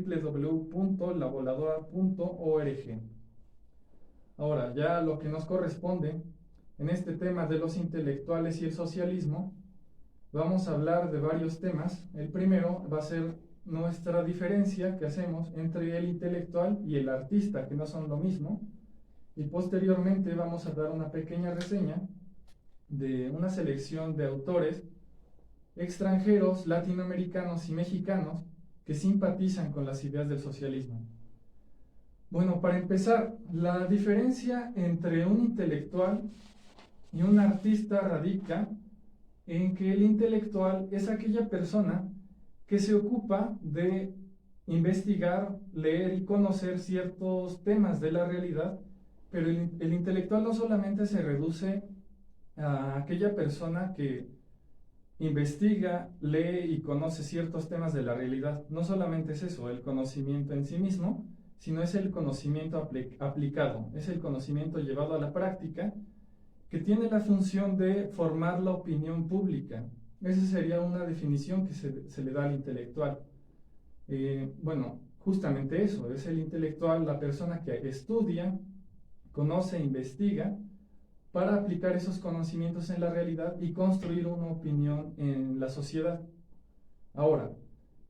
www.lavoladora.org. Ahora, ya lo que nos corresponde en este tema de los intelectuales y el socialismo, vamos a hablar de varios temas. El primero va a ser nuestra diferencia que hacemos entre el intelectual y el artista, que no son lo mismo. Y posteriormente vamos a dar una pequeña reseña de una selección de autores extranjeros, latinoamericanos y mexicanos que simpatizan con las ideas del socialismo. Bueno, para empezar, la diferencia entre un intelectual y un artista radica en que el intelectual es aquella persona que se ocupa de investigar, leer y conocer ciertos temas de la realidad, pero el intelectual no solamente se reduce a aquella persona que investiga, lee y conoce ciertos temas de la realidad. No solamente es eso, el conocimiento en sí mismo, sino es el conocimiento aplicado, es el conocimiento llevado a la práctica, que tiene la función de formar la opinión pública. Esa sería una definición que se le da al intelectual. Bueno, justamente eso, es el intelectual, la persona que estudia, conoce, investiga, para aplicar esos conocimientos en la realidad y construir una opinión en la sociedad. Ahora,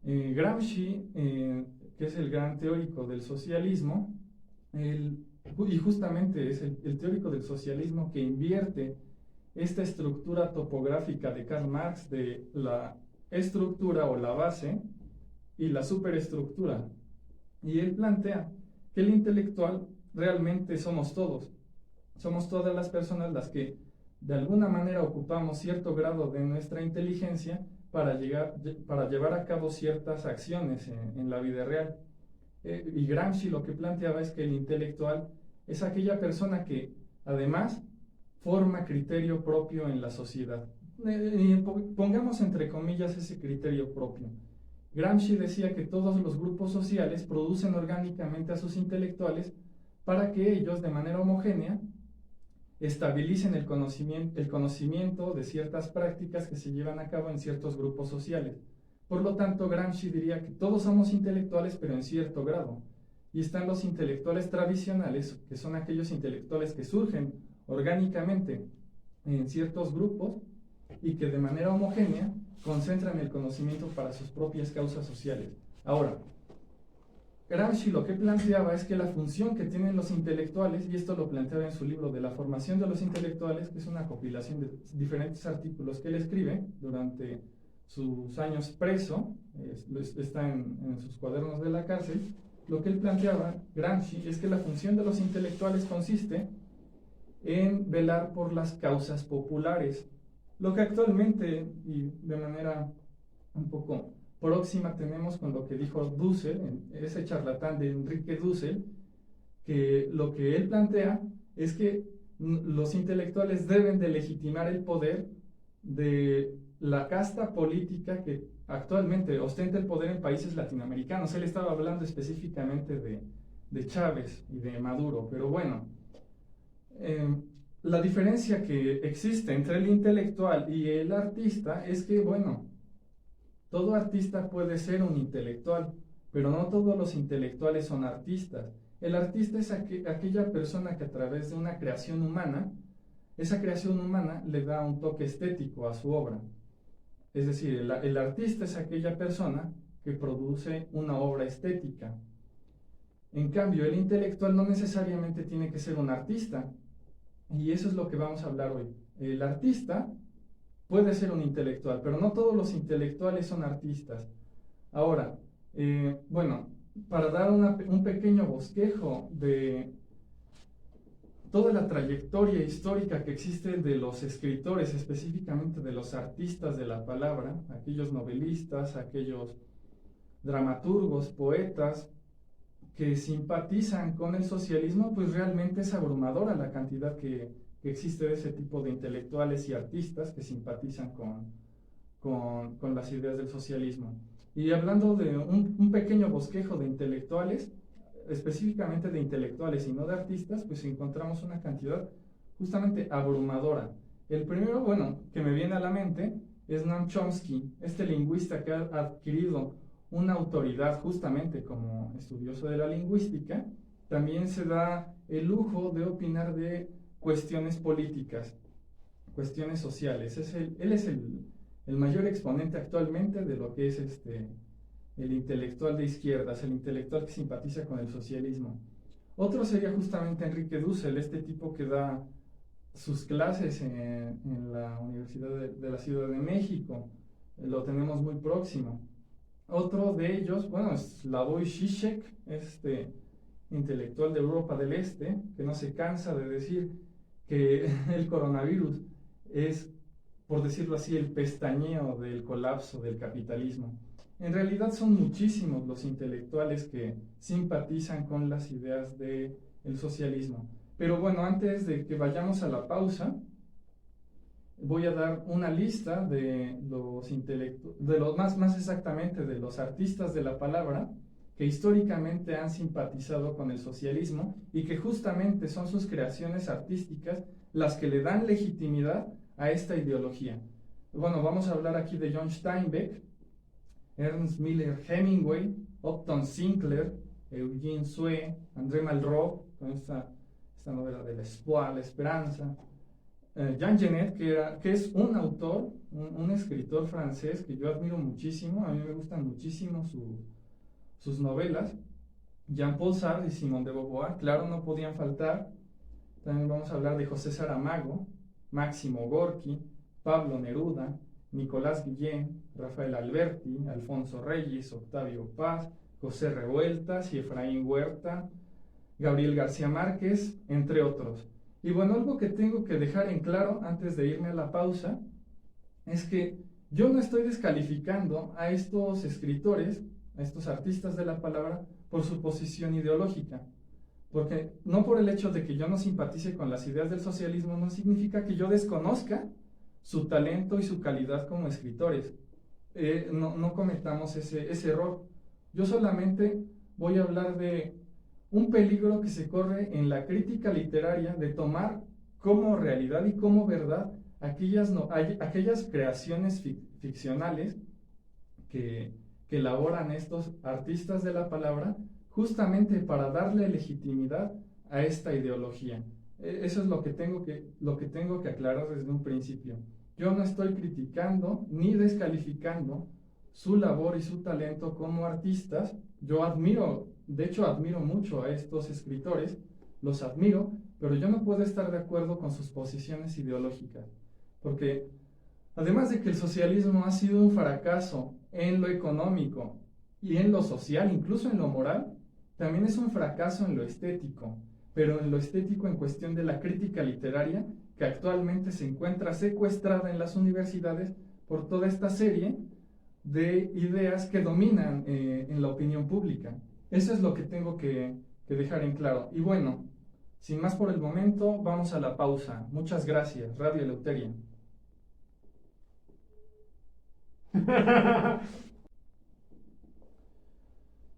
Gramsci, que es el gran teórico del socialismo, y justamente es el teórico del socialismo que invierte esta estructura topográfica de Karl Marx de la estructura o la base y la superestructura. Y él plantea que el intelectual realmente somos todos. Somos todas las personas las que de alguna manera ocupamos cierto grado de nuestra inteligencia para llevar a cabo ciertas acciones en la vida real. Y Gramsci lo que planteaba es que el intelectual es aquella persona que además forma criterio propio en la sociedad. Pongamos entre comillas ese criterio propio. Gramsci decía que todos los grupos sociales producen orgánicamente a sus intelectuales para que ellos de manera homogénea estabilicen el conocimiento de ciertas prácticas que se llevan a cabo en ciertos grupos sociales. Por lo tanto, Gramsci diría que todos somos intelectuales, pero en cierto grado. Y están los intelectuales tradicionales, que son aquellos intelectuales que surgen orgánicamente en ciertos grupos y que de manera homogénea concentran el conocimiento para sus propias causas sociales. Ahora, Gramsci lo que planteaba es que la función que tienen los intelectuales, y esto lo planteaba en su libro de la formación de los intelectuales, que es una compilación de diferentes artículos que él escribe durante sus años preso, está en sus cuadernos de la cárcel. Lo que él planteaba, Gramsci, es que la función de los intelectuales consiste en velar por las causas populares, lo que actualmente y de manera un poco próxima tenemos con lo que dijo Dussel, ese charlatán de Enrique Dussel, que lo que él plantea es que los intelectuales deben de legitimar el poder de la casta política que actualmente ostenta el poder en países latinoamericanos. Él estaba hablando específicamente de Chávez y de Maduro, pero bueno, la diferencia que existe entre el intelectual y el artista es que, bueno, todo artista puede ser un intelectual, pero no todos los intelectuales son artistas. El artista es aquella persona que a través de una creación humana, esa creación humana le da un toque estético a su obra. Es decir, el artista es aquella persona que produce una obra estética. En cambio, el intelectual no necesariamente tiene que ser un artista. Y eso es lo que vamos a hablar hoy. El artista puede ser un intelectual, pero no todos los intelectuales son artistas. Ahora, bueno, para dar un pequeño bosquejo de toda la trayectoria histórica que existe de los escritores, específicamente de los artistas de la palabra, aquellos novelistas, aquellos dramaturgos, poetas, que simpatizan con el socialismo, pues realmente es abrumadora la cantidad que existe de ese tipo de intelectuales y artistas que simpatizan con las ideas del socialismo. Y hablando de un pequeño bosquejo de intelectuales, específicamente de intelectuales y no de artistas, pues encontramos una cantidad justamente abrumadora. El primero, bueno, que me viene a la mente es Noam Chomsky, este lingüista que ha adquirido una autoridad justamente como estudioso de la lingüística, también se da el lujo de opinar de cuestiones políticas, cuestiones sociales. Él es el mayor exponente actualmente de lo que es el intelectual de izquierdas, el intelectual que simpatiza con el socialismo. Otro sería justamente Enrique Dussel, este tipo que da sus clases en la Universidad de la Ciudad de México. Lo tenemos muy próximo. Otro de ellos, bueno, es Slavoj Žižek, este intelectual de Europa del Este, que no se cansa de decir que el coronavirus es, por decirlo así, el pestañeo del colapso del capitalismo. En realidad son muchísimos los intelectuales que simpatizan con las ideas del socialismo. Pero bueno, antes de que vayamos a la pausa, voy a dar una lista de los más exactamente de los artistas de la palabra que históricamente han simpatizado con el socialismo y que justamente son sus creaciones artísticas las que le dan legitimidad a esta ideología. Bueno, vamos a hablar aquí de John Steinbeck, Ernst Miller Hemingway, Upton Sinclair, Eugene Sue, André Malraux, con esta novela de la Esperanza, Jean Genet, que es un autor, un escritor francés que yo admiro muchísimo, a mí me gustan muchísimo sus novelas, Jean-Paul Sartre y Simone de Beauvoir, claro, no podían faltar. También vamos a hablar de José Saramago, Máximo Gorki, Pablo Neruda, Nicolás Guillén, Rafael Alberti, Alfonso Reyes, Octavio Paz, José Revueltas y Efraín Huerta, Gabriel García Márquez, entre otros. Y bueno, algo que tengo que dejar en claro antes de irme a la pausa es que yo no estoy descalificando a estos escritores, a estos artistas de la palabra, por su posición ideológica. Porque no por el hecho de que yo no simpatice con las ideas del socialismo, no significa que yo desconozca su talento y su calidad como escritores. No cometamos ese error. Yo solamente voy a hablar de un peligro que se corre en la crítica literaria de tomar como realidad y como verdad aquellas creaciones ficcionales que elaboran estos artistas de la palabra justamente para darle legitimidad a esta ideología. Eso es lo que tengo que aclarar desde un principio. Yo no estoy criticando ni descalificando su labor y su talento como artistas. Yo de hecho admiro mucho a estos escritores, los admiro, pero yo no puedo estar de acuerdo con sus posiciones ideológicas, porque además de que el socialismo ha sido un fracaso en lo económico y en lo social, incluso en lo moral, también es un fracaso en lo estético, pero en lo estético en cuestión de la crítica literaria, que actualmente se encuentra secuestrada en las universidades por toda esta serie de ideas que dominan en la opinión pública. Eso es lo que tengo que dejar en claro. Y bueno, sin más por el momento, vamos a la pausa. Muchas gracias, Radio Eleuteria.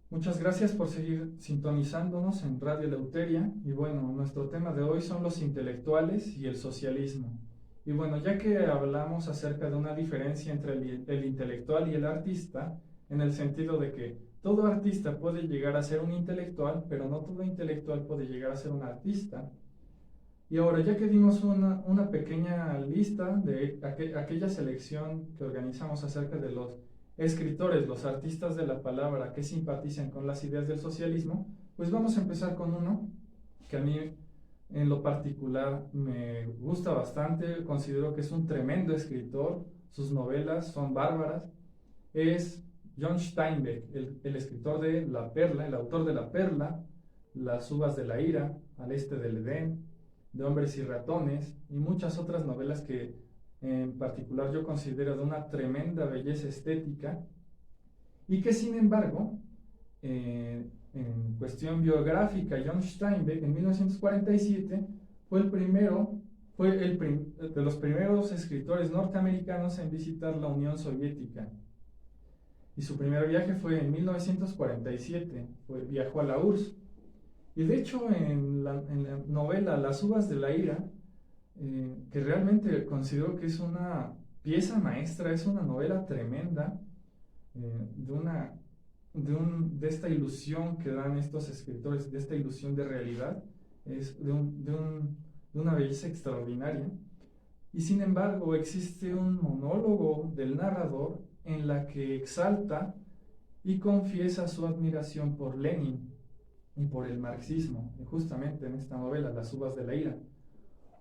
Muchas gracias por seguir sintonizándonos en Radio Eleuteria. Y bueno, nuestro tema de hoy son los intelectuales y el socialismo. Y bueno, ya que hablamos acerca de una diferencia entre el intelectual y el artista, en el sentido de que todo artista puede llegar a ser un intelectual, pero no todo intelectual puede llegar a ser un artista. Y ahora, ya que dimos una pequeña lista de aquella selección que organizamos acerca de los escritores, los artistas de la palabra que simpatizan con las ideas del socialismo, pues vamos a empezar con uno que a mí en lo particular me gusta bastante, considero que es un tremendo escritor, sus novelas son bárbaras, es John Steinbeck, el escritor de La Perla, el autor de La Perla, Las uvas de la ira, Al este del Edén, de Hombres y Ratones y muchas otras novelas que en particular yo considero de una tremenda belleza estética y que sin embargo en cuestión biográfica John Steinbeck en 1947 fue de los primeros escritores norteamericanos en visitar la Unión Soviética y su primer viaje fue en 1947, viajó a la URSS. Y de hecho en la novela Las uvas de la ira, que realmente considero que es una pieza maestra, es una novela tremenda, de una de esta ilusión que dan estos escritores, de esta ilusión de realidad, es de una belleza extraordinaria. Y sin embargo existe un monólogo del narrador en la que exalta y confiesa su admiración por Lenin y por el marxismo, justamente en esta novela, Las uvas de la ira.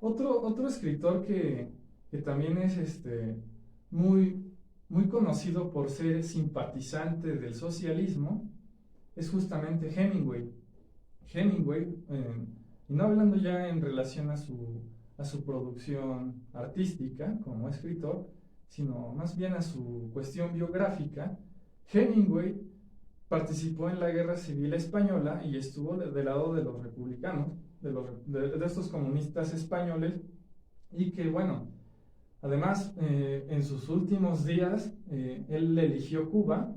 Otro escritor que también es muy, muy conocido por ser simpatizante del socialismo es justamente Hemingway. Hemingway, y no hablando ya en relación a su producción artística como escritor, sino más bien a su cuestión biográfica, Hemingway participó en la Guerra Civil Española y estuvo del lado de los republicanos, de estos comunistas españoles, y que bueno, además en sus últimos días él eligió Cuba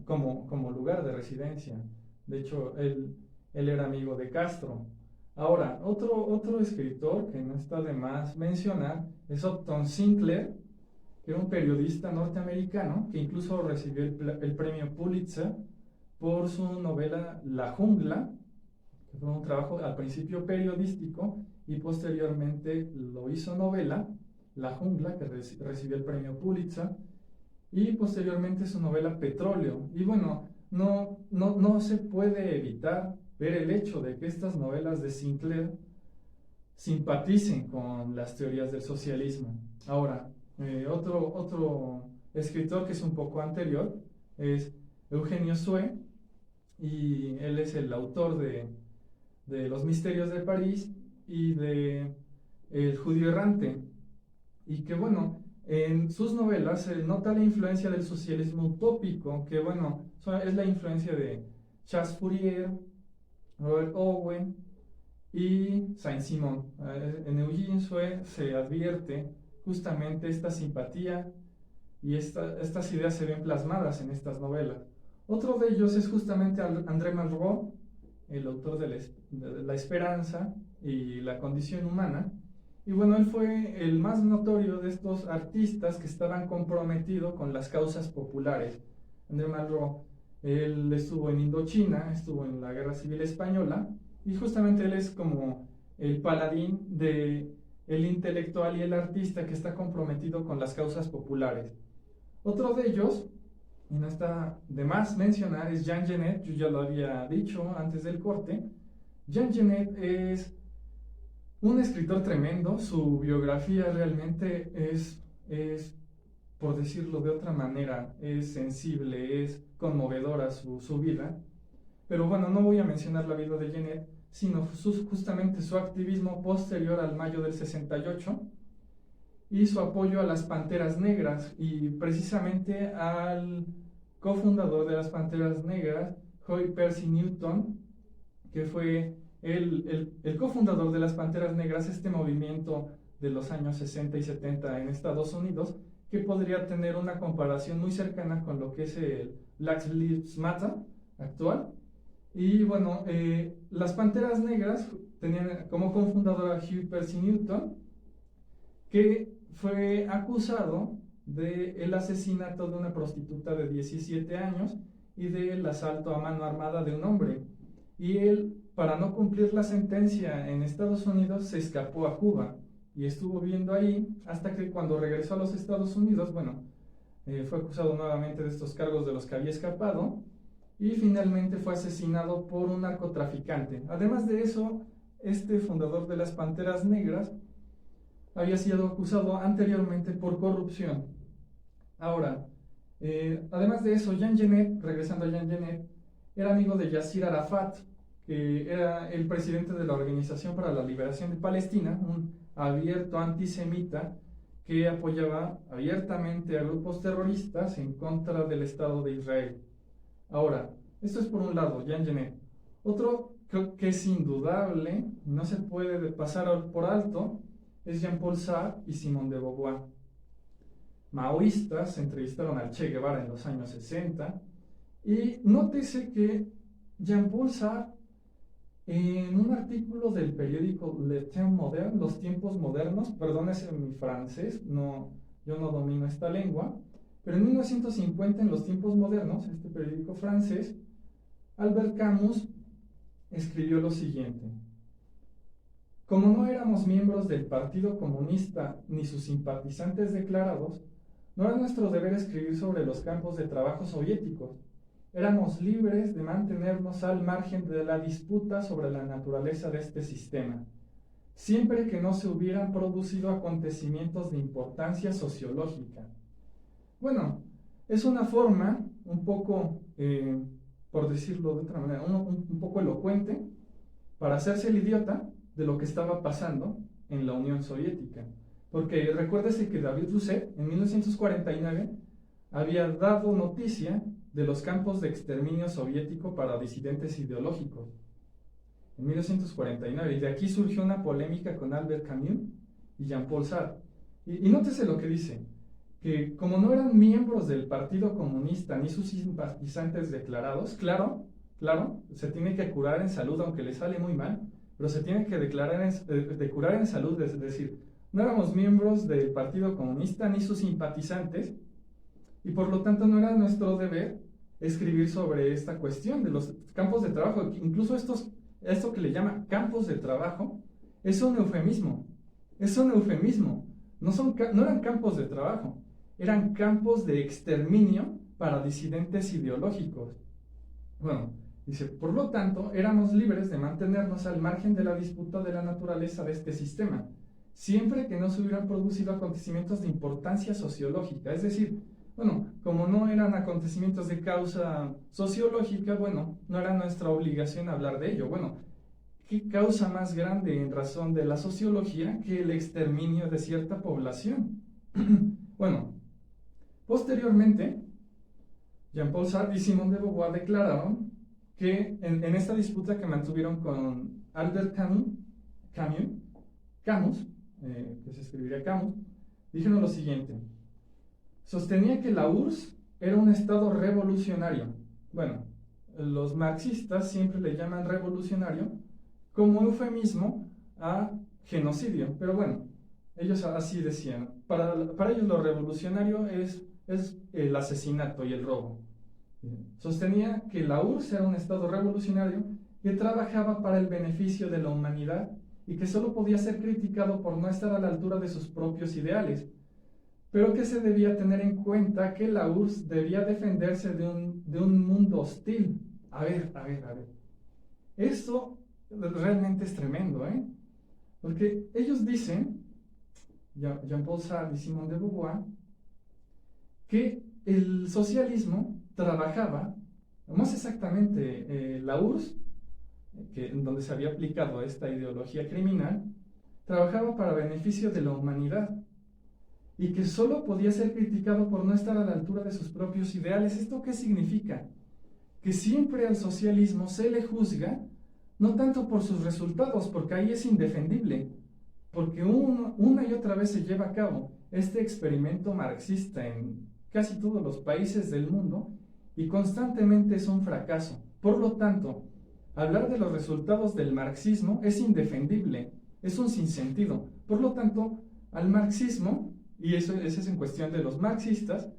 como lugar de residencia. De hecho, él era amigo de Castro. Ahora, otro escritor que no está de más mencionar es Upton Sinclair, que era un periodista norteamericano que incluso recibió el premio Pulitzer por su novela La Jungla, que fue un trabajo al principio periodístico y posteriormente lo hizo novela, La Jungla, que recibió el premio Pulitzer, y posteriormente su novela Petróleo. Y bueno, no se puede evitar ver el hecho de que estas novelas de Sinclair simpaticen con las teorías del socialismo. Ahora, otro escritor que es un poco anterior es Eugenio Sue, y él es el autor de Los Misterios de París y de El Judío Errante, y que bueno, en sus novelas se nota la influencia del socialismo utópico, que bueno, es la influencia de Charles Fourier, Robert Owen y Saint-Simon. En Eugene Sue se advierte justamente esta simpatía y estas ideas se ven plasmadas en estas novelas. Otro de ellos es justamente André Malraux, el autor de La Esperanza y La Condición Humana. Y bueno, él fue el más notorio de estos artistas que estaban comprometidos con las causas populares. André Malraux, él estuvo en Indochina, estuvo en la Guerra Civil Española, y justamente él es como el paladín de el intelectual y el artista que está comprometido con las causas populares. Otro de ellos, y no está de más mencionar, es Jean Genet. Yo ya lo había dicho antes del corte. Jean Genet es un escritor tremendo. Su biografía realmente es, por decirlo de otra manera, es sensible, es conmovedora su vida. Pero bueno, no voy a mencionar la vida de Genet, sino justamente su activismo posterior al mayo del 68 y su apoyo a las Panteras Negras, y precisamente al cofundador de las Panteras Negras, Joy Percy Newton, que fue el cofundador de las Panteras Negras, este movimiento de los años 60 y 70 en Estados Unidos, que podría tener una comparación muy cercana con lo que es el Black Lives Matter actual. Y bueno, las Panteras Negras tenían como cofundador a Hugh Percy Newton, que fue acusado del asesinato de una prostituta de 17 años y del asalto a mano armada de un hombre. Y él, para no cumplir la sentencia en Estados Unidos, se escapó a Cuba y estuvo viviendo ahí hasta que cuando regresó a los Estados Unidos, bueno, fue acusado nuevamente de estos cargos de los que había escapado y finalmente fue asesinado por un narcotraficante. Además de eso, este fundador de las Panteras Negras había sido acusado anteriormente por corrupción. Ahora, además de eso, Jean Genet, regresando a Jean Genet, era amigo de Yasser Arafat, que era el presidente de la Organización para la Liberación de Palestina, un abierto antisemita que apoyaba abiertamente a grupos terroristas en contra del Estado de Israel. Ahora, esto es por un lado, Jean Genet. Otro que es indudable, no se puede pasar por alto, es Jean-Paul Sartre y Simone de Beauvoir. Maoístas entrevistaron al Che Guevara en los años 60, y nótese que Jean-Paul Sartre, en un artículo del periódico Le Temps Moderne, Los Tiempos Modernos, perdónese mi francés, yo no domino esta lengua, Pero en 1950, en los tiempos modernos, este periódico francés, Albert Camus escribió lo siguiente: como no éramos miembros del Partido Comunista ni sus simpatizantes declarados, no era nuestro deber escribir sobre los campos de trabajo soviéticos. Éramos libres de mantenernos al margen de la disputa sobre la naturaleza de este sistema, siempre que no se hubieran producido acontecimientos de importancia sociológica. Bueno, es una forma un poco, por decirlo de otra manera, un poco elocuente para hacerse el idiota de lo que estaba pasando en la Unión Soviética. Porque recuérdese que David Rousset en 1949 había dado noticia de los campos de exterminio soviético para disidentes ideológicos. En 1949, y de aquí surgió una polémica con Albert Camus y Jean-Paul Sartre. Y nótese lo que dice, que como no eran miembros del Partido Comunista ni sus simpatizantes declarados, claro, se tiene que curar en salud, aunque le sale muy mal, pero se tiene que de curar en salud, es decir, no éramos miembros del Partido Comunista ni sus simpatizantes, y por lo tanto no era nuestro deber escribir sobre esta cuestión de los campos de trabajo. Incluso esto que le llama campos de trabajo es un eufemismo, no eran campos de trabajo, eran campos de exterminio para disidentes ideológicos. Bueno, dice, por lo tanto, éramos libres de mantenernos al margen de la disputa de la naturaleza de este sistema, siempre que no se hubieran producido acontecimientos de importancia sociológica. Es decir, bueno, como no eran acontecimientos de causa sociológica, bueno, no era nuestra obligación hablar de ello. Bueno, ¿qué causa más grande en razón de la sociología que el exterminio de cierta población? Bueno, posteriormente, Jean-Paul Sartre y Simone de Beauvoir declararon que en esta disputa que mantuvieron con Albert Camus, que se escribiría Camus, dijeron lo siguiente: sostenía que la URSS era un estado revolucionario. Bueno, los marxistas siempre le llaman revolucionario como eufemismo a genocidio, pero bueno, ellos así decían. Para ellos lo revolucionario es el asesinato y el robo. Sostenía que la URSS era un estado revolucionario que trabajaba para el beneficio de la humanidad y que solo podía ser criticado por no estar a la altura de sus propios ideales, pero que se debía tener en cuenta que la URSS debía defenderse de un mundo hostil. A ver. Esto realmente es tremendo, ¿eh? Porque ellos dicen, Jean-Paul Sartre y Simone de Beauvoir, que el socialismo trabajaba, más exactamente la URSS, en donde se había aplicado esta ideología criminal, trabajaba para beneficio de la humanidad y que solo podía ser criticado por no estar a la altura de sus propios ideales. ¿Esto qué significa? Que siempre al socialismo se le juzga no tanto por sus resultados, porque ahí es indefendible, porque una y otra vez se lleva a cabo este experimento marxista en casi todos los países del mundo y constantemente es un fracaso. Por lo tanto, hablar de los resultados del marxismo es indefendible, es un sinsentido. Por lo tanto, al marxismo, y eso es en cuestión de los marxistas,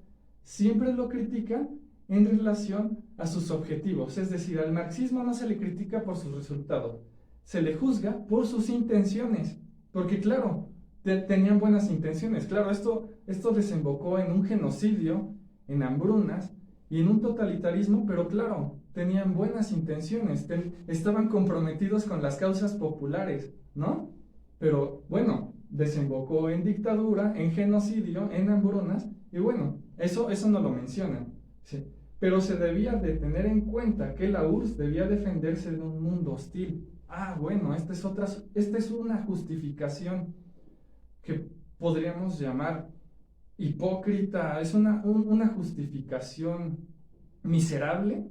siempre lo critican en relación a sus objetivos. Es decir, al marxismo no se le critica por sus resultados, se le juzga por sus intenciones, porque claro, tenían buenas intenciones. Claro, esto desembocó en un genocidio, en hambrunas y en un totalitarismo, pero claro, tenían buenas intenciones, estaban comprometidos con las causas populares, ¿no? Pero bueno, desembocó en dictadura, en genocidio, en hambrunas, y bueno, eso no lo mencionan, ¿sí? Pero se debía de tener en cuenta que la URSS debía defenderse de un mundo hostil. Bueno, esta es una justificación que podríamos llamar hipócrita, es una justificación miserable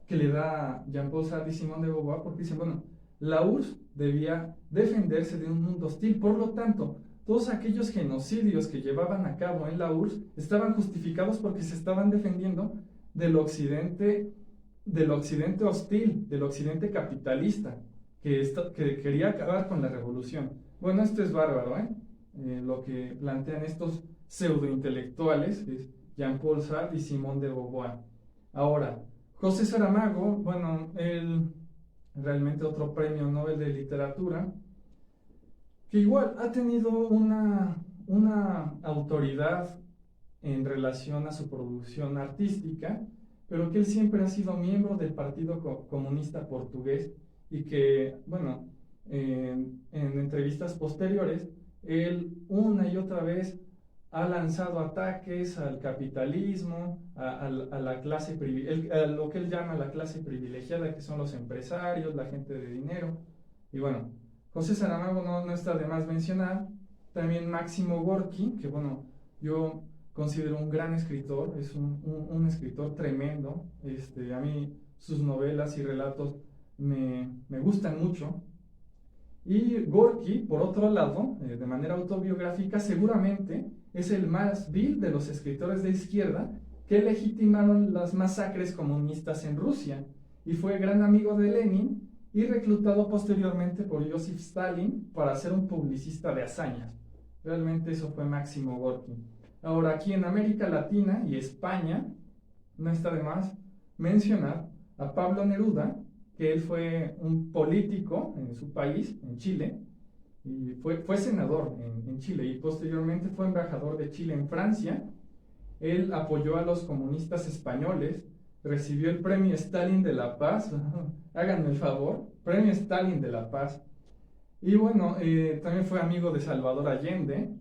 que le da Jean-Paul Sartre y Simone de Beauvoir, porque dicen, bueno, la URSS debía defenderse de un mundo hostil, por lo tanto, todos aquellos genocidios que llevaban a cabo en la URSS estaban justificados porque se estaban defendiendo del occidente hostil, del occidente capitalista, que quería acabar con la revolución. Bueno, esto es bárbaro, lo que plantean estos pseudointelectuales, que es Jean-Paul Sartre y Simone de Beauvoir. Ahora, José Saramago, bueno, él realmente otro premio Nobel de literatura, que igual ha tenido una autoridad en relación a su producción artística, pero que él siempre ha sido miembro del Partido Comunista Portugués y que, bueno, en entrevistas posteriores, él una y otra vez ha lanzado ataques al capitalismo, a la clase, a lo que él llama la clase privilegiada, que son los empresarios, la gente de dinero. Y bueno, José Saramago no está de más mencionar. También Máximo Gorki, que bueno, yo considero un gran escritor, es un escritor tremendo. A mí sus novelas y relatos me gustan mucho. Y Gorki, por otro lado, de manera autobiográfica, seguramente es el más vil de los escritores de izquierda que legitimaron las masacres comunistas en Rusia, y fue gran amigo de Lenin y reclutado posteriormente por Joseph Stalin para ser un publicista de hazañas. Realmente eso fue Máximo Gorki. Ahora, aquí en América Latina y España, no está de más mencionar a Pablo Neruda, que él fue un político en su país, en Chile, y fue senador en Chile, y posteriormente fue embajador de Chile en Francia. Él apoyó a los comunistas españoles, recibió el premio Stalin de la Paz, háganme el favor, premio Stalin de la Paz. Y bueno, también fue amigo de Salvador Allende.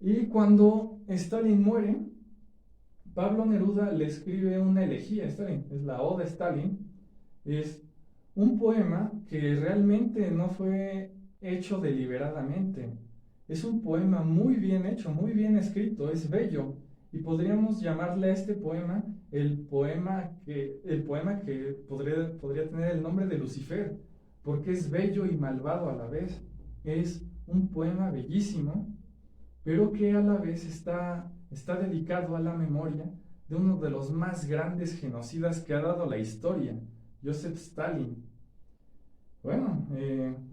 Y cuando Stalin muere, Pablo Neruda le escribe una elegía a Stalin, es la Oda a Stalin. Es un poema que realmente no fue hecho deliberadamente. Es un poema muy bien hecho, muy bien escrito, es bello. Y podríamos llamarle a este poema el poema que podría tener el nombre de Lucifer, porque es bello y malvado a la vez. Es un poema bellísimo, pero que a la vez está dedicado a la memoria de uno de los más grandes genocidas que ha dado la historia, Joseph Stalin. Bueno,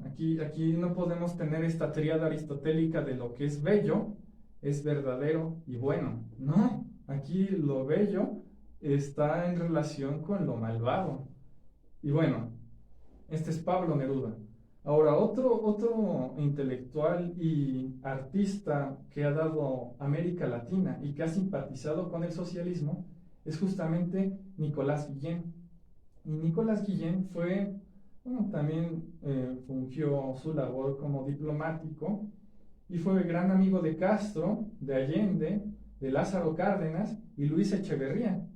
aquí no podemos tener esta tríada aristotélica de lo que es bello, es verdadero y bueno. No, aquí lo bello está en relación con lo malvado. Y bueno, este es Pablo Neruda. Ahora, otro intelectual y artista que ha dado América Latina y que ha simpatizado con el socialismo es justamente Nicolás Guillén. Y Nicolás Guillén fue, bueno, también fungió su labor como diplomático y fue gran amigo de Castro, de Allende, de Lázaro Cárdenas y Luis Echeverría.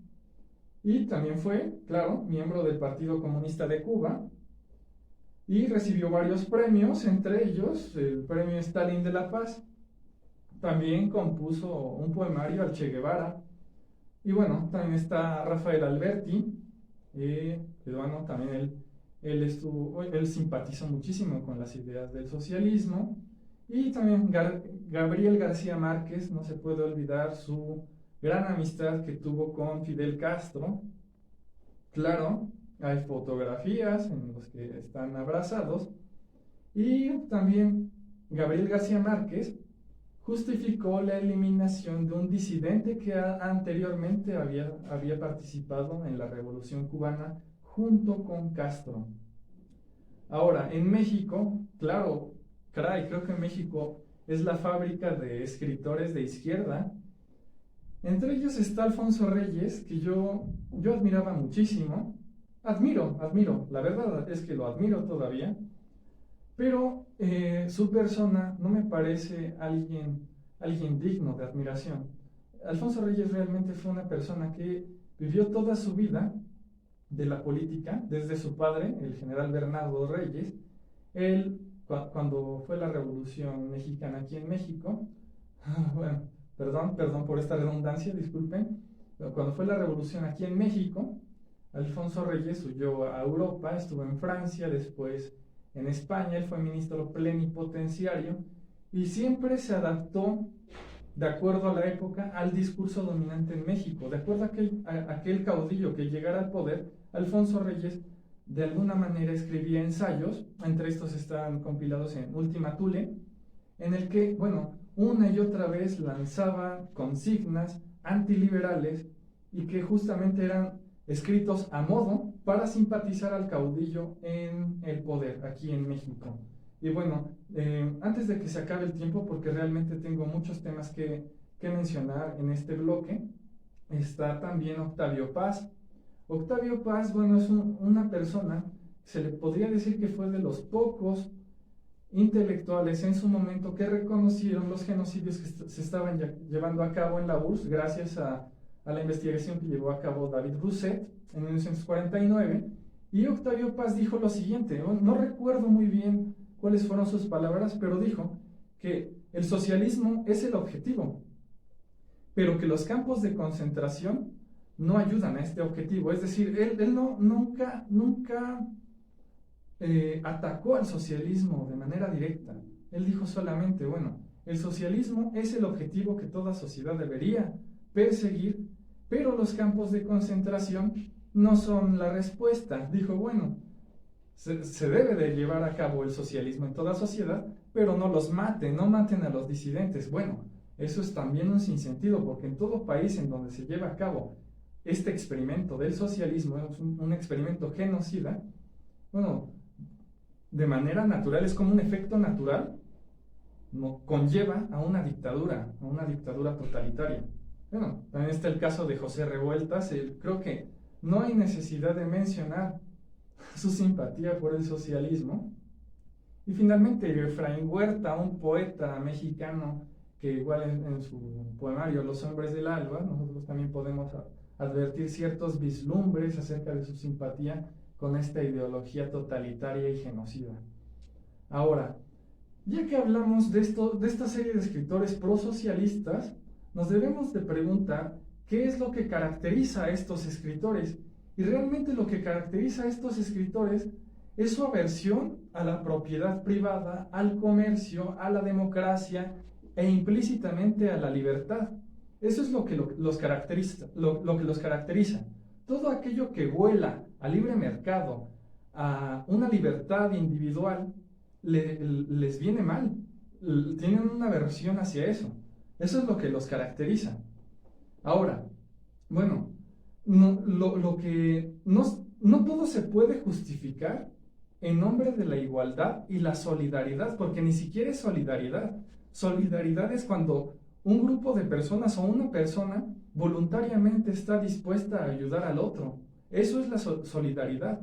Y también fue, claro, miembro del Partido Comunista de Cuba y recibió varios premios, entre ellos el premio Stalin de la Paz. También compuso un poemario al Che Guevara. Y bueno, también está Rafael Alberti, que bueno, también él simpatizó muchísimo con las ideas del socialismo. Y también Gabriel García Márquez, no se puede olvidar su gran amistad que tuvo con Fidel Castro. Claro, hay fotografías en las que están abrazados. Y también Gabriel García Márquez justificó la eliminación de un disidente que anteriormente había participado en la Revolución Cubana junto con Castro. Ahora, en México, claro, creo que México es la fábrica de escritores de izquierda. Entre ellos está Alfonso Reyes, que yo admiraba muchísimo. Admiro, la verdad es que lo admiro todavía. Pero su persona no me parece alguien digno de admiración. Alfonso Reyes realmente fue una persona que vivió toda su vida de la política, desde su padre, el general Bernardo Reyes. Él, cuando fue la Revolución Mexicana aquí en México, bueno, perdón por esta redundancia, disculpen, pero cuando fue la Revolución aquí en México, Alfonso Reyes huyó a Europa, estuvo en Francia, después en España. Él fue ministro plenipotenciario y siempre se adaptó de acuerdo a la época al discurso dominante en México. De acuerdo a aquel caudillo que llegara al poder, Alfonso Reyes de alguna manera escribía ensayos, entre estos están compilados en Ultima Thule, en el que, bueno, una y otra vez lanzaba consignas antiliberales y que justamente eran escritos a modo para simpatizar al caudillo en el poder aquí en México. Y bueno, antes de que se acabe el tiempo, porque realmente tengo muchos temas que mencionar en este bloque, está también Octavio Paz. Octavio Paz, bueno, es una persona, se le podría decir que fue de los pocos intelectuales en su momento que reconocieron los genocidios que se estaban llevando a cabo en la URSS gracias a la investigación que llevó a cabo David Rousset en 1949. Y Octavio Paz dijo lo siguiente, no recuerdo muy bien cuáles fueron sus palabras, pero dijo que el socialismo es el objetivo, pero que los campos de concentración no ayudan a este objetivo. Es decir, él nunca atacó al socialismo de manera directa. Él dijo solamente, bueno, el socialismo es el objetivo que toda sociedad debería perseguir, pero los campos de concentración no son la respuesta. Dijo, bueno, se debe de llevar a cabo el socialismo en toda sociedad, pero no los maten, no maten a los disidentes. Bueno, eso es también un sinsentido, porque en todo país en donde se lleva a cabo este experimento del socialismo, es un experimento genocida, bueno, de manera natural, es como un efecto natural, no, conlleva a una dictadura totalitaria. Bueno, también está el caso de José Revueltas. Creo que no hay necesidad de mencionar su simpatía por el socialismo. Y finalmente Efraín Huerta, un poeta mexicano que igual en su poemario Los Hombres del Alba, nosotros también podemos advertir ciertos vislumbres acerca de su simpatía con esta ideología totalitaria y genocida. Ahora, ya que hablamos de esta serie de escritores prosocialistas, nos debemos de preguntar qué es lo que caracteriza a estos escritores. Y realmente lo que caracteriza a estos escritores es su aversión a la propiedad privada, al comercio, a la democracia e implícitamente a la libertad. Eso es lo que los caracteriza, lo que los caracteriza. Todo aquello que huela a libre mercado, a una libertad individual, les viene mal. Tienen una aversión hacia eso. Eso es lo que los caracteriza. Ahora, bueno, no todo se puede justificar en nombre de la igualdad y la solidaridad, porque ni siquiera es solidaridad. Solidaridad es cuando un grupo de personas o una persona voluntariamente está dispuesta a ayudar al otro. Eso es la solidaridad.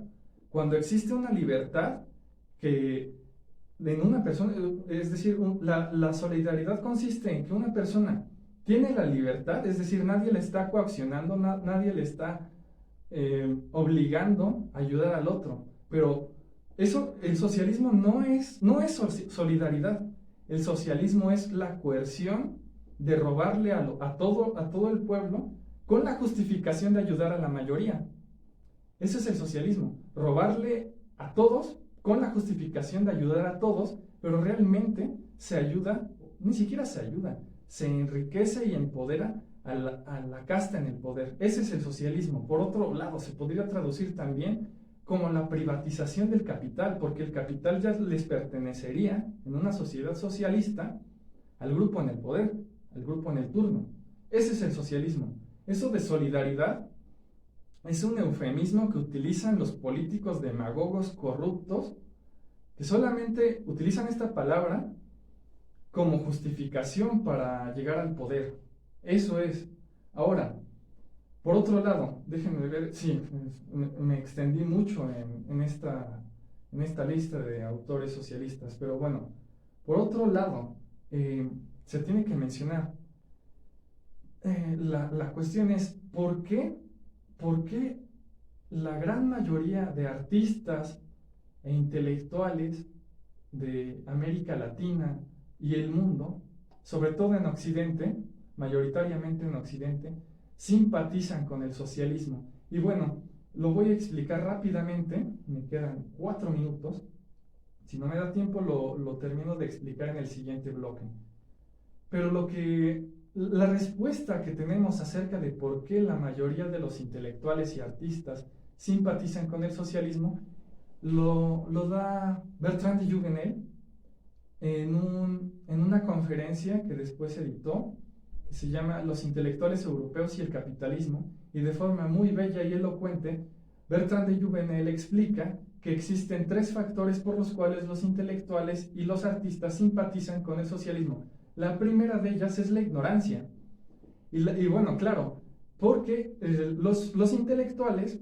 Cuando existe una libertad que en una persona, es decir, la solidaridad consiste en que una persona tiene la libertad, es decir, nadie le está coaccionando, nadie le está obligando a ayudar al otro. Pero eso, el socialismo no es solidaridad. El socialismo es la coerción de robarle a todo el pueblo con la justificación de ayudar a la mayoría. Ese es el socialismo, robarle a todos con la justificación de ayudar a todos, pero realmente se ayuda, ni siquiera se ayuda, se enriquece y empodera a la casta en el poder. Ese es el socialismo. Por otro lado, se podría traducir también como la privatización del capital, porque el capital ya les pertenecería en una sociedad socialista al grupo en el poder, al grupo en el turno. Ese es el socialismo. Eso de solidaridad es un eufemismo que utilizan los políticos demagogos corruptos, que solamente utilizan esta palabra como justificación para llegar al poder. Eso es. Ahora, por otro lado, déjenme ver, sí, me extendí mucho en esta lista de autores socialistas, pero bueno, por otro lado, se tiene que mencionar, la cuestión es, ¿por qué la gran mayoría de artistas e intelectuales de América Latina y el mundo, sobre todo en Occidente, mayoritariamente en Occidente, simpatizan con el socialismo? Y bueno, lo voy a explicar rápidamente, me quedan 4 minutos. Si no me da tiempo, lo termino de explicar en el siguiente bloque. Pero la respuesta que tenemos acerca de por qué la mayoría de los intelectuales y artistas simpatizan con el socialismo lo da Bertrand de Jouvenel en una conferencia que después editó, que se llama Los intelectuales europeos y el capitalismo, y de forma muy bella y elocuente, Bertrand de Jouvenel explica que existen tres factores por los cuales los intelectuales y los artistas simpatizan con el socialismo. La primera de ellas es la ignorancia. Y bueno, claro, porque los intelectuales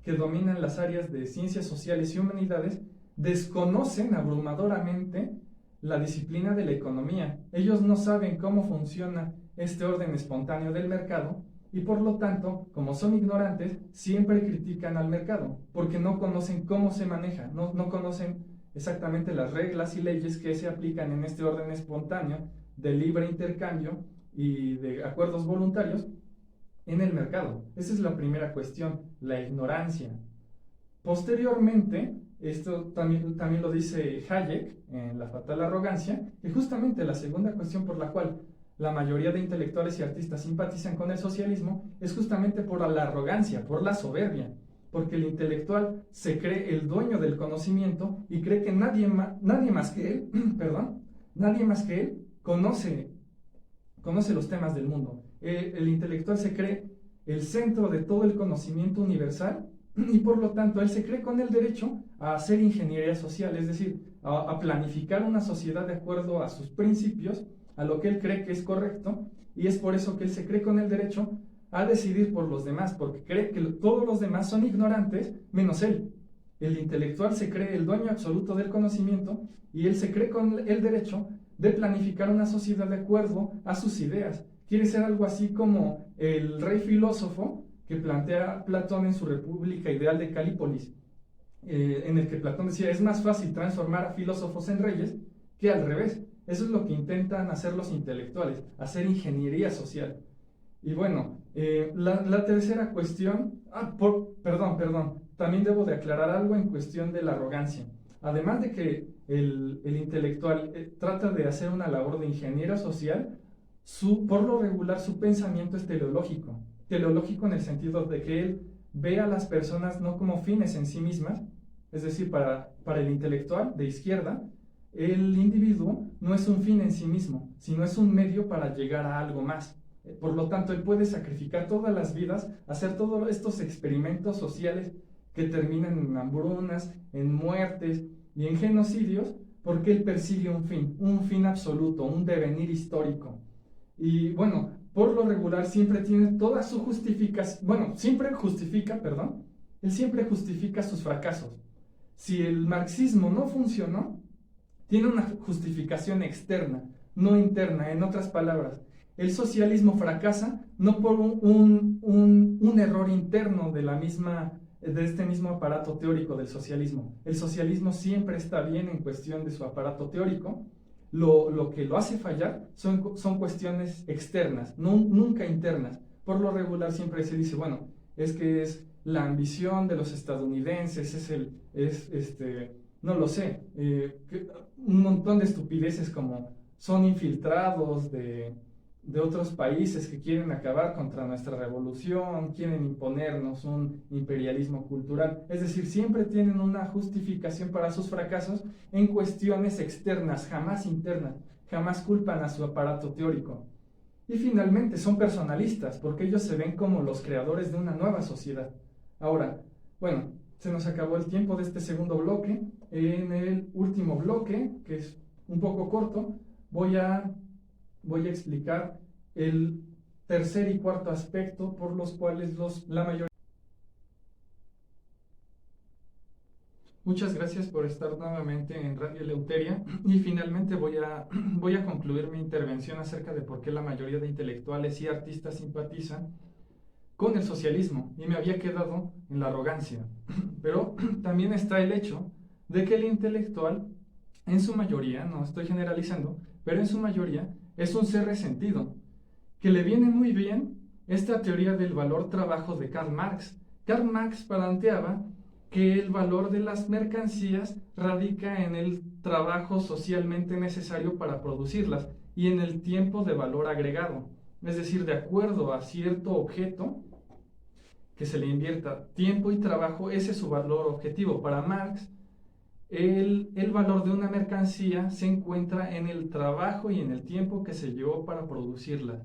que dominan las áreas de ciencias sociales y humanidades desconocen abrumadoramente la disciplina de la economía. Ellos no saben cómo funciona este orden espontáneo del mercado y por lo tanto, como son ignorantes, siempre critican al mercado porque no conocen cómo se maneja, no conocen exactamente las reglas y leyes que se aplican en este orden espontáneo de libre intercambio y de acuerdos voluntarios en el mercado. Esa es la primera cuestión, la ignorancia. Posteriormente, esto también lo dice Hayek en La fatal arrogancia, que justamente la segunda cuestión por la cual la mayoría de intelectuales y artistas simpatizan con el socialismo es justamente por la arrogancia, por la soberbia, porque el intelectual se cree el dueño del conocimiento y cree que nadie más que él, nadie más que él conoce los temas del mundo. El intelectual se cree el centro de todo el conocimiento universal y por lo tanto él se cree con el derecho a hacer ingeniería social, es decir, a planificar una sociedad de acuerdo a sus principios, a lo que él cree que es correcto, y es por eso que él se cree con el derecho a decidir por los demás, porque cree que todos los demás son ignorantes menos él. El intelectual se cree el dueño absoluto del conocimiento y él se cree con el derecho de planificar una sociedad de acuerdo a sus ideas. Quiere ser algo así como el rey filósofo que plantea Platón en su República Ideal de Calípolis, en el que Platón decía, es más fácil transformar a filósofos en reyes que al revés. Eso es lo que intentan hacer los intelectuales, hacer ingeniería social. Y bueno, la tercera cuestión, perdón, también debo de aclarar algo en cuestión de la arrogancia. Además de que el intelectual trata de hacer una labor de ingeniero social, por lo regular su pensamiento es teleológico en el sentido de que él ve a las personas no como fines en sí mismas, es decir, para el intelectual de izquierda, el individuo no es un fin en sí mismo, sino es un medio para llegar a algo más. Por lo tanto, él puede sacrificar todas las vidas, hacer todos estos experimentos sociales que terminan en hambrunas, en muertes y en genocidios, porque él persigue un fin absoluto, un devenir histórico. Y bueno, por lo regular siempre tiene toda su justificación, él siempre justifica sus fracasos. Si el marxismo no funcionó, tiene una justificación externa, no interna. En otras palabras, el socialismo fracasa no por un error interno de este mismo aparato teórico del socialismo. El socialismo siempre está bien en cuestión de su aparato teórico. Lo que lo hace fallar son cuestiones externas, nunca internas. Por lo regular siempre se dice, bueno, es que es la ambición de los estadounidenses, no lo sé, un montón de estupideces como son infiltrados de otros países que quieren acabar contra nuestra revolución, quieren imponernos un imperialismo cultural. Es decir, siempre tienen una justificación para sus fracasos en cuestiones externas, jamás internas, jamás culpan a su aparato teórico. Y finalmente son personalistas, porque ellos se ven como los creadores de una nueva sociedad. Ahora, bueno, se nos acabó el tiempo de este segundo bloque. En el último bloque, que es un poco corto, voy a explicar el tercer y cuarto aspecto por los cuales la mayoría... Muchas gracias por estar nuevamente en Radio Eleuteria y finalmente voy a concluir mi intervención acerca de por qué la mayoría de intelectuales y artistas simpatizan con el socialismo y me había quedado en la arrogancia. Pero también está el hecho de que el intelectual, en su mayoría, no estoy generalizando, pero en su mayoría es un ser resentido, que le viene muy bien esta teoría del valor-trabajo de Karl Marx. Karl Marx planteaba que el valor de las mercancías radica en el trabajo socialmente necesario para producirlas y en el tiempo de valor agregado. Es decir, de acuerdo a cierto objeto que se le invierta tiempo y trabajo, ese es su valor objetivo. Para Marx, el valor de una mercancía se encuentra en el trabajo y en el tiempo que se llevó para producirla.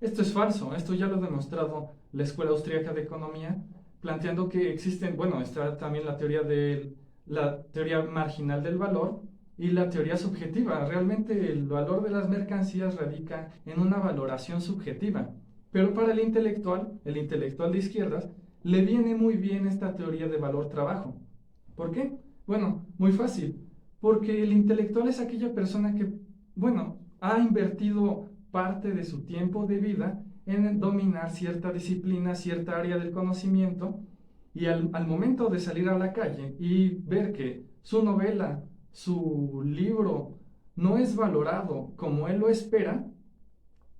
Esto es falso, esto ya lo ha demostrado la Escuela Austríaca de Economía, planteando que existen, bueno, está también la teoría marginal del valor y la teoría subjetiva. Realmente el valor de las mercancías radica en una valoración subjetiva, pero para el intelectual de izquierdas, le viene muy bien esta teoría de valor-trabajo. ¿Por qué? Bueno, muy fácil, porque el intelectual es aquella persona que, bueno, ha invertido parte de su tiempo de vida en dominar cierta disciplina, cierta área del conocimiento, y al momento de salir a la calle y ver que su novela, su libro, no es valorado como él lo espera,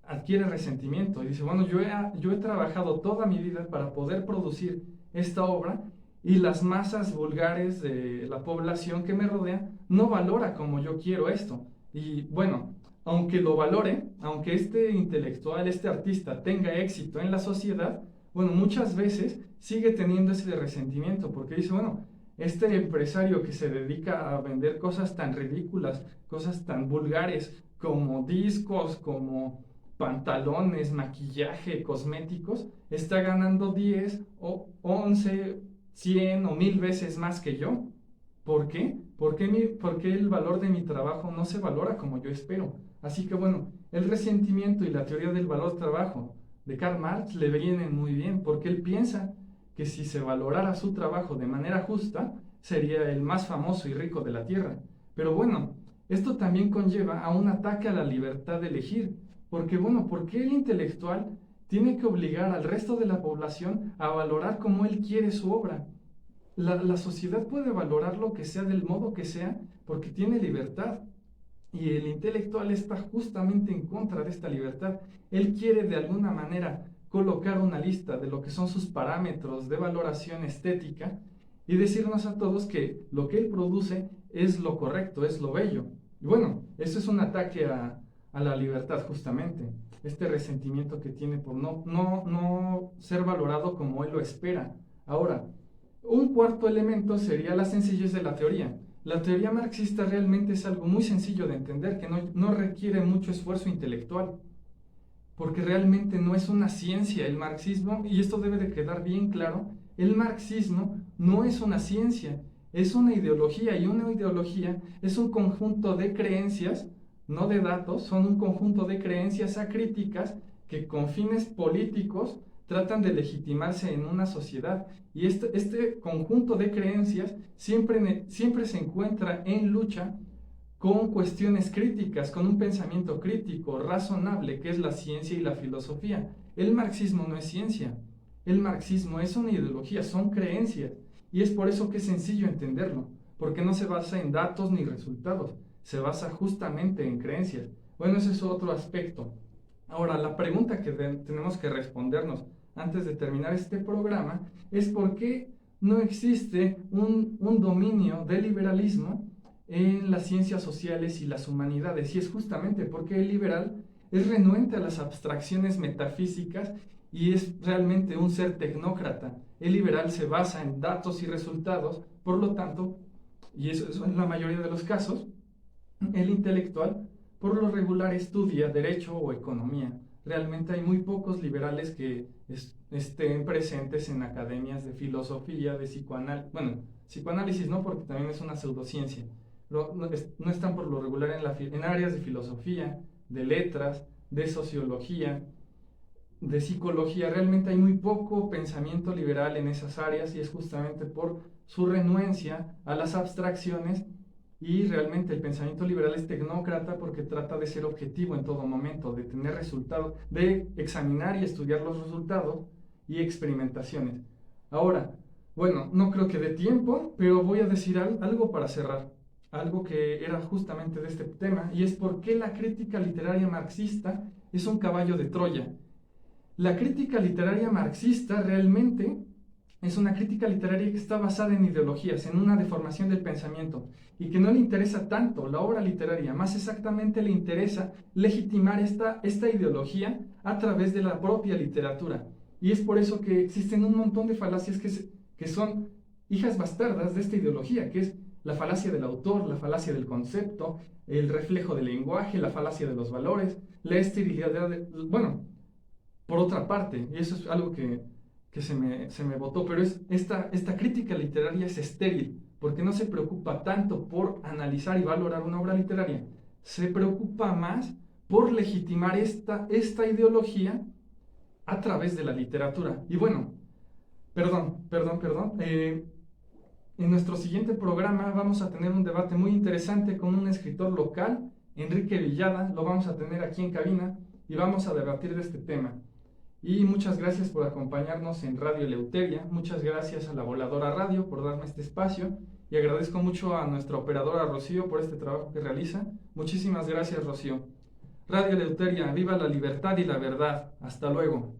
adquiere resentimiento y dice, bueno, yo he trabajado toda mi vida para poder producir esta obra y las masas vulgares de la población que me rodea no valora como yo quiero esto. Y bueno, aunque lo valore, aunque este intelectual, este artista tenga éxito en la sociedad, bueno, muchas veces sigue teniendo ese resentimiento porque dice, bueno, este empresario que se dedica a vender cosas tan ridículas, cosas tan vulgares como discos, como pantalones, maquillaje, cosméticos, está ganando 10 o 11, 100 o 1000 veces más que yo. ¿Por qué? ¿Por qué el valor de mi trabajo no se valora como yo espero? Así que bueno, el resentimiento y la teoría del valor-trabajo de Karl Marx le vienen muy bien, porque él piensa que si se valorara su trabajo de manera justa, sería el más famoso y rico de la tierra. Pero bueno, esto también conlleva a un ataque a la libertad de elegir, porque bueno, ¿por qué el intelectual tiene que obligar al resto de la población a valorar como él quiere su obra? La sociedad puede valorar lo que sea del modo que sea porque tiene libertad. Y el intelectual está justamente en contra de esta libertad. Él quiere de alguna manera colocar una lista de lo que son sus parámetros de valoración estética y decirnos a todos que lo que él produce es lo correcto, es lo bello. Y bueno, eso es un ataque a la libertad justamente. Este resentimiento que tiene por no ser valorado como él lo espera. Ahora, un cuarto elemento sería la sencillez de la teoría. La teoría marxista realmente es algo muy sencillo de entender, que no requiere mucho esfuerzo intelectual, porque realmente no es una ciencia el marxismo, y esto debe de quedar bien claro, el marxismo no es una ciencia, es una ideología, y una ideología es un conjunto de creencias, no de datos, son un conjunto de creencias acríticas que con fines políticos tratan de legitimarse en una sociedad. Y este conjunto de creencias siempre se encuentra en lucha con cuestiones críticas, con un pensamiento crítico, razonable, que es la ciencia y la filosofía. El marxismo no es ciencia, el marxismo es una ideología, son creencias. Y es por eso que es sencillo entenderlo, porque no se basa en datos ni resultados, se basa justamente en creencias. Bueno, ese es otro aspecto. Ahora, la pregunta que tenemos que respondernos antes de terminar este programa es por qué no existe un dominio del liberalismo en las ciencias sociales y las humanidades. Y es justamente porque el liberal es renuente a las abstracciones metafísicas y es realmente un ser tecnócrata. El liberal se basa en datos y resultados, por lo tanto, y eso es en la mayoría de los casos, el intelectual por lo regular estudia derecho o economía. Realmente hay muy pocos liberales que estén presentes en academias de filosofía, de psicoanálisis. Bueno, psicoanálisis no, porque también es una pseudociencia. Pero no están por lo regular en áreas de filosofía, de letras, de sociología, de psicología. Realmente hay muy poco pensamiento liberal en esas áreas y es justamente por su renuencia a las abstracciones. Y realmente el pensamiento liberal es tecnócrata porque trata de ser objetivo en todo momento, de tener resultados, de examinar y estudiar los resultados y experimentaciones. Ahora, bueno, no creo que dé tiempo, pero voy a decir algo para cerrar, algo que era justamente de este tema, y es por qué la crítica literaria marxista es un caballo de Troya. La crítica literaria marxista realmente es una crítica literaria que está basada en ideologías, en una deformación del pensamiento, y que no le interesa tanto la obra literaria, más exactamente le interesa legitimar esta ideología a través de la propia literatura. Y es por eso que existen un montón de falacias que son hijas bastardas de esta ideología, que es la falacia del autor, la falacia del concepto, el reflejo del lenguaje, la falacia de los valores, la esterilidad bueno, por otra parte, y eso es algo que se me botó, pero esta crítica literaria es estéril, porque no se preocupa tanto por analizar y valorar una obra literaria, se preocupa más por legitimar esta ideología a través de la literatura. Y bueno, perdón. En nuestro siguiente programa vamos a tener un debate muy interesante con un escritor local, Enrique Villada, lo vamos a tener aquí en cabina y vamos a debatir de este tema. Y muchas gracias por acompañarnos en Radio Eleuteria, muchas gracias a la Voladora Radio por darme este espacio y agradezco mucho a nuestra operadora Rocío por este trabajo que realiza. Muchísimas gracias, Rocío. Radio Eleuteria, viva la libertad y la verdad. Hasta luego.